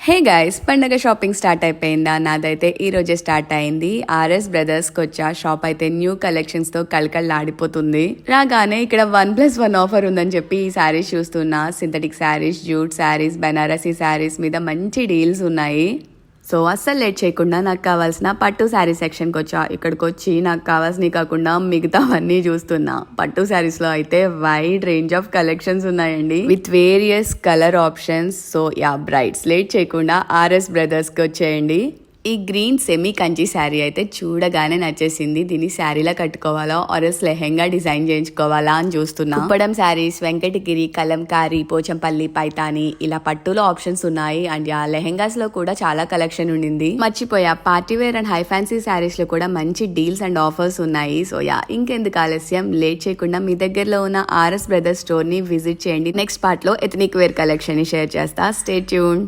Hey guys, పండగ shopping start అయిపోయిందా? నాదైతే ఈ రోజే స్టార్ట్ అయింది. ఆర్ఎస్ బ్రదర్స్ కి వచ్చా. షాప్ అయితే న్యూ కలెక్షన్స్ తో కళకళలాడిపోతుంది. రాగానే ఇక్కడ 1+1 ఆఫర్ ఉందని చెప్పి ఈ శారీస్ చూస్తున్నా. సింథటిక్ శారీస్, జూట్ శారీస్, బనారసీ శారీస్ మీద మంచి డీల్స్ ఉన్నాయి. సో అస్సలు లేట్ చేయకుండా నాకు కావాల్సిన పట్టు శారీ సెక్షన్కి వచ్చా. ఇక్కడికి వచ్చి నాకు కావాల్సినవి కాకుండా మిగతావన్నీ చూస్తున్నా. పట్టు శారీస్ లో అయితే వైడ్ రేంజ్ ఆఫ్ కలెక్షన్స్ ఉన్నాయండి, with various colour options. So ya brides, late చేయకుండా ఆర్ఎస్ బ్రదర్స్ కి వచ్చేయండి. ఈ గ్రీన్ సెమీ కంచి శారీ అయితే చూడగానే నచ్చేసింది. దీన్ని శారీలా కట్టుకోవాలా ఆర్ఎస్ లెహెంగా డిజైన్ చేయించుకోవాలా అని చూస్తున్నా. కుప్పడం శారీస్, వెంకటగిరి, కలంకారీ, పోచంపల్లి, పైతాని ఇలా పట్టులో ఆప్షన్స్ ఉన్నాయి. అండ్ ఆ లెహెంగాస్ లో కూడా చాలా కలెక్షన్ ఉండింది. మర్చిపోయా, party wear and high fancy saris లో కూడా మంచి డీల్స్ అండ్ ఆఫర్స్ ఉన్నాయి. సో యా ఇంకెందుకు ఆలస్యం, లేట్ చేయకుండా మీ దగ్గరలో ఉన్న ఆర్ఎస్ బ్రదర్స్ స్టోర్ ని విజిట్ చేయండి. నెక్స్ట్ పార్ట్ లో ఎథనిక్ వేర్ కలెక్షన్ ని షేర్ చేస్తా. Stay tune.